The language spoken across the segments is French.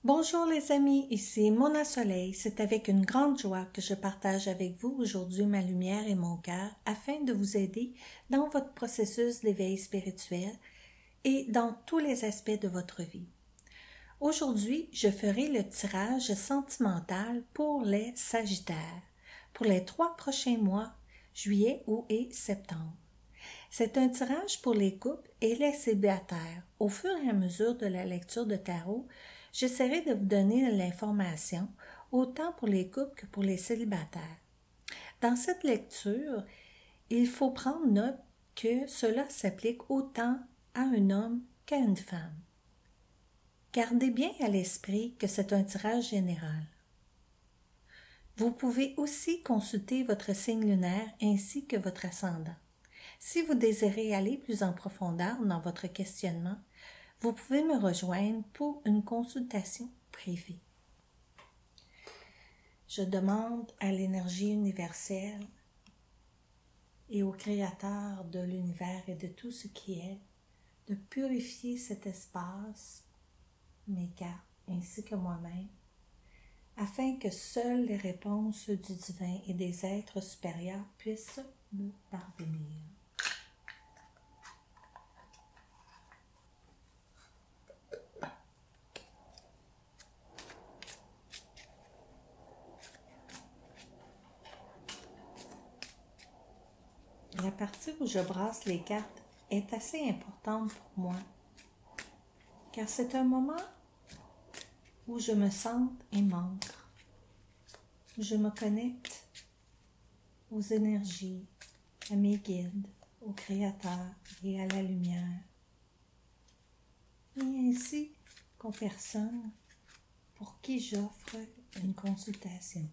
Bonjour les amis, ici Mona Soleil. C'est avec une grande joie que je partage avec vous aujourd'hui ma lumière et mon cœur afin de vous aider dans votre processus d'éveil spirituel et dans tous les aspects de votre vie. Aujourd'hui, je ferai le tirage sentimental pour les Sagittaires pour les 3 prochains mois, juillet, août et septembre. C'est un tirage pour les couples et les célibataires. Au fur et à mesure de la lecture de tarot, j'essaierai de vous donner l'information autant pour les couples que pour les célibataires. Dans cette lecture, il faut prendre note que cela s'applique autant à un homme qu'à une femme. Gardez bien à l'esprit que c'est un tirage général. Vous pouvez aussi consulter votre signe lunaire ainsi que votre ascendant. Si vous désirez aller plus en profondeur dans votre questionnement, vous pouvez me rejoindre pour une consultation privée. Je demande à l'énergie universelle et au Créateur de l'univers et de tout ce qui est de purifier cet espace, mes cartes ainsi que moi-même, afin que seules les réponses du divin et des êtres supérieurs puissent me parvenir. La partie où je brasse les cartes est assez importante pour moi, car c'est un moment où je me sens aimante, où je me connecte aux énergies, à mes guides, au Créateur et à la lumière, et ainsi qu'aux personnes pour qui j'offre une consultation.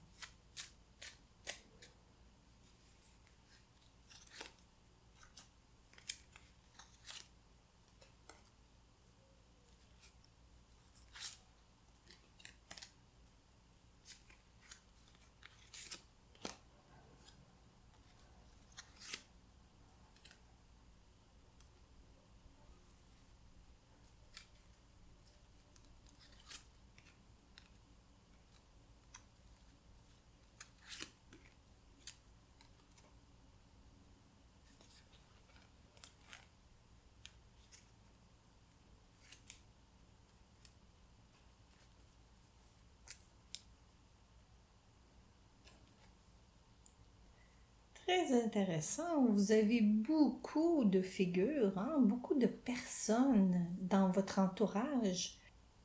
Très intéressant. Vous avez beaucoup de figures, beaucoup de personnes dans votre entourage.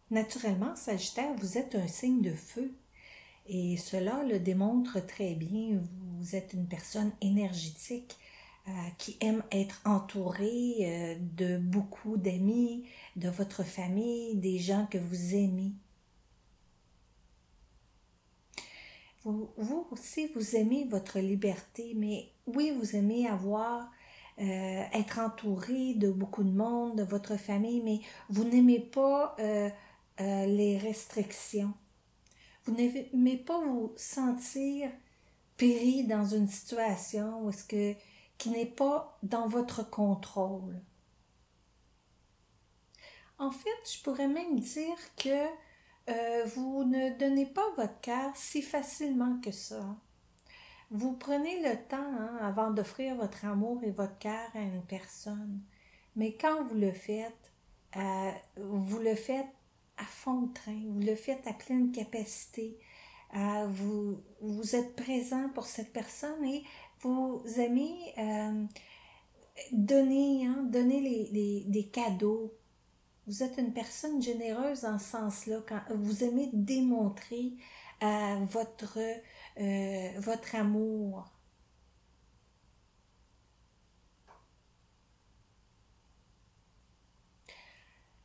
Naturellement, Sagittaire, vous êtes un signe de feu et cela le démontre très bien. Vous êtes une personne énergétique qui aime être entourée de beaucoup d'amis, de votre famille, des gens que vous aimez. Vous aussi, vous aimez votre liberté, mais oui, vous aimez être entouré de beaucoup de monde, de votre famille, mais vous n'aimez pas les restrictions. Vous n'aimez pas vous sentir péri dans une situation qui n'est pas dans votre contrôle. En fait, je pourrais même dire que vous ne donnez pas votre cœur si facilement que ça. Vous prenez le temps avant d'offrir votre amour et votre cœur à une personne. Mais quand vous le faites à fond de train, vous le faites à pleine capacité. Vous êtes présent pour cette personne et vous aimez donner des cadeaux. Vous êtes une personne généreuse dans ce sens-là, quand vous aimez démontrer votre amour.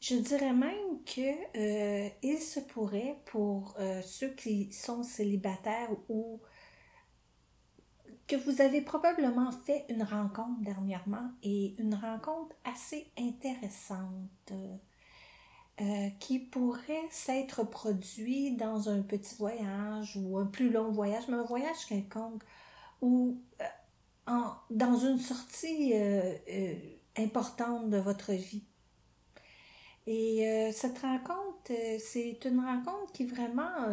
Je dirais même que il se pourrait pour ceux qui sont célibataires ou que vous avez probablement fait une rencontre dernièrement et une rencontre assez intéressante. Qui pourrait s'être produit dans un petit voyage ou un plus long voyage, mais un voyage quelconque, ou dans une sortie importante de votre vie. Et cette rencontre, c'est une rencontre qui vraiment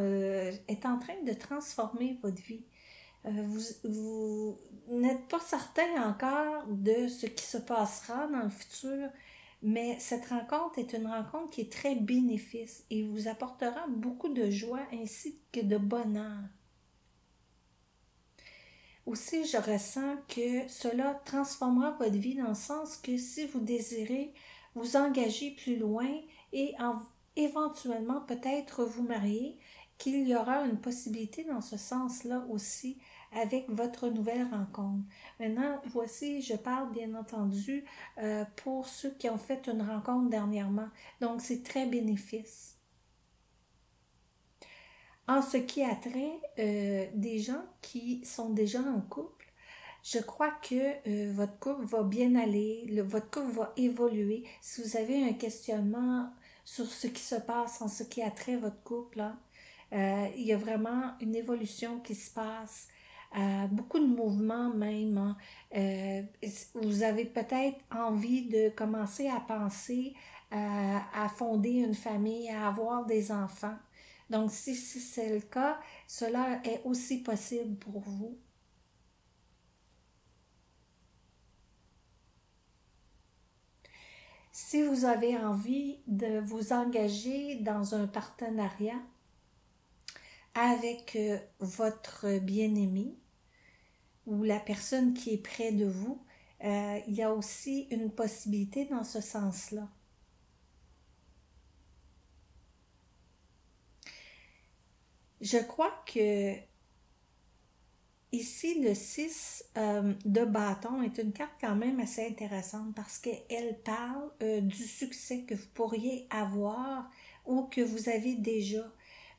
est en train de transformer votre vie. Vous n'êtes pas certain encore de ce qui se passera dans le futur, mais cette rencontre est une rencontre qui est très bénéfice et vous apportera beaucoup de joie ainsi que de bonheur. Aussi, je ressens que cela transformera votre vie dans le sens que si vous désirez vous engager plus loin et éventuellement peut-être vous marier, qu'il y aura une possibilité dans ce sens-là aussi avec votre nouvelle rencontre. Maintenant, voici, je parle bien entendu pour ceux qui ont fait une rencontre dernièrement. Donc, c'est très bénéfice. En ce qui a trait des gens qui sont déjà en couple, je crois que votre couple va bien aller, votre couple va évoluer. Si vous avez un questionnement sur ce qui se passe en ce qui a trait votre couple, hein, il y a vraiment une évolution qui se passe. Beaucoup de mouvements même. Hein. Vous avez peut-être envie de commencer à penser à fonder une famille, à avoir des enfants. Donc, si c'est le cas, cela est aussi possible pour vous. Si vous avez envie de vous engager dans un partenariat avec votre bien-aimé ou la personne qui est près de vous, il y a aussi une possibilité dans ce sens-là. Je crois que ici, le 6 de bâton est une carte quand même assez intéressante parce qu'elle parle du succès que vous pourriez avoir ou que vous avez déjà.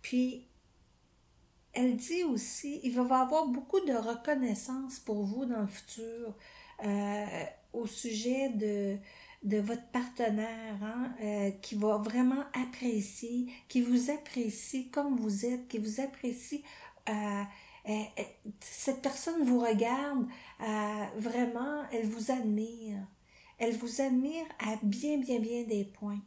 Puis, elle dit aussi, il va y avoir beaucoup de reconnaissance pour vous dans le futur euh, au sujet de votre partenaire qui va vraiment apprécier, qui vous apprécie comme vous êtes, qui vous apprécie. euh, cette personne vous regarde, vraiment, elle vous admire. Elle vous admire à bien, bien, bien des points.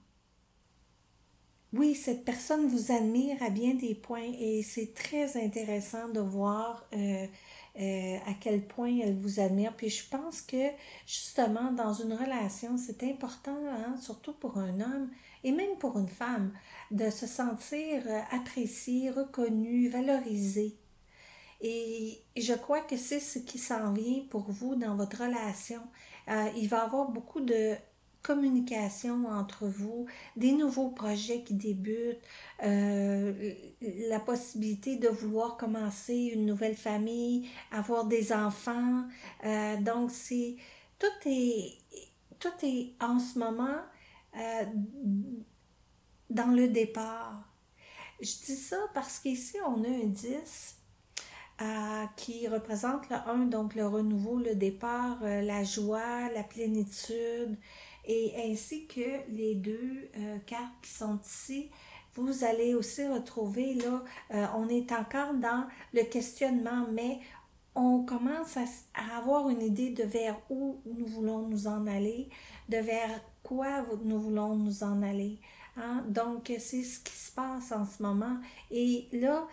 Oui, cette personne vous admire à bien des points et c'est très intéressant de voir à quel point elle vous admire. Puis je pense que justement dans une relation, c'est important, hein, surtout pour un homme et même pour une femme, de se sentir apprécié, reconnu, valorisé. Et je crois que c'est ce qui s'en vient pour vous dans votre relation. Il va y avoir beaucoup de communication entre vous, des nouveaux projets qui débutent, la possibilité de vouloir commencer une nouvelle famille, avoir des enfants. Donc, tout est, tout est en ce moment euh, dans le départ. Je dis ça parce qu'ici, on a un 10 qui représente le un, donc le renouveau, le départ, la joie, la plénitude, et ainsi que les deux cartes qui sont ici. Vous allez aussi retrouver, là, on est encore dans le questionnement, mais on commence à avoir une idée de vers où nous voulons nous en aller, de vers quoi nous voulons nous en aller. Hein? Donc, c'est ce qui se passe en ce moment. Et là,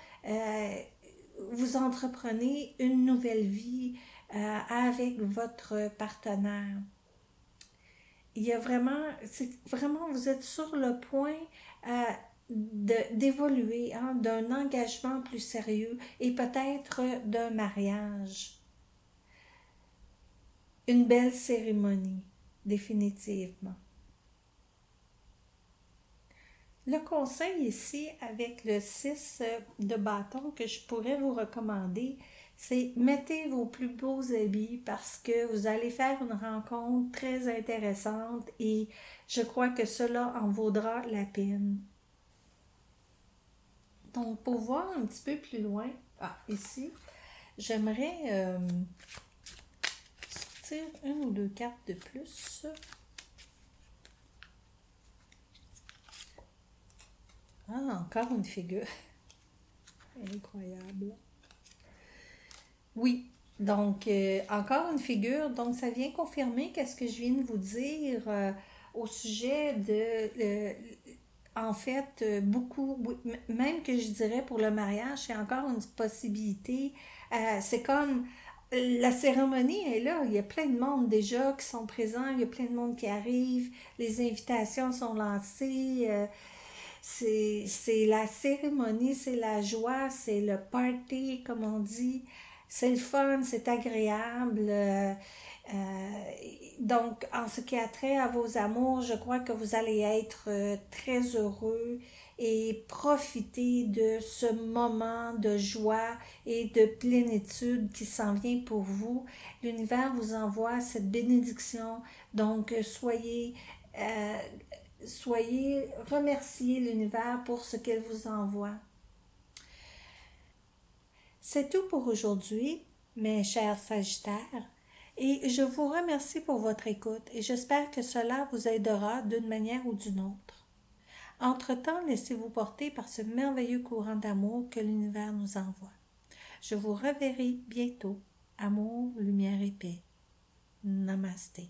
vous entreprenez une nouvelle vie avec votre partenaire. Il y a vraiment, c'est vraiment, vous êtes sur le point euh, d'évoluer, hein, d'un engagement plus sérieux et peut-être d'un mariage. Une belle cérémonie, définitivement. Le conseil ici avec le 6 de bâton que je pourrais vous recommander, c'est mettez vos plus beaux habits parce que vous allez faire une rencontre très intéressante et je crois que cela en vaudra la peine. Donc, pour voir un petit peu plus loin, ici, j'aimerais sortir une ou deux cartes de plus. Ah, encore une figure. Incroyable. Oui, donc encore une figure. Donc ça vient confirmer qu'est-ce que je viens de vous dire au sujet en fait, beaucoup, même que je dirais pour le mariage, c'est encore une possibilité. C'est comme la cérémonie est là, il y a plein de monde déjà qui sont présents, il y a plein de monde qui arrive, les invitations sont lancées. C'est la cérémonie, c'est la joie, c'est le party, comme on dit. C'est le fun, c'est agréable. Donc, en ce qui a trait à vos amours, je crois que vous allez être très heureux et profiter de ce moment de joie et de plénitude qui s'en vient pour vous. L'univers vous envoie cette bénédiction. Donc, euh, remerciez l'univers pour ce qu'elle vous envoie. C'est tout pour aujourd'hui, mes chers Sagittaires, et je vous remercie pour votre écoute et j'espère que cela vous aidera d'une manière ou d'une autre. Entre-temps, laissez-vous porter par ce merveilleux courant d'amour que l'univers nous envoie. Je vous reverrai bientôt. Amour, lumière et paix. Namasté.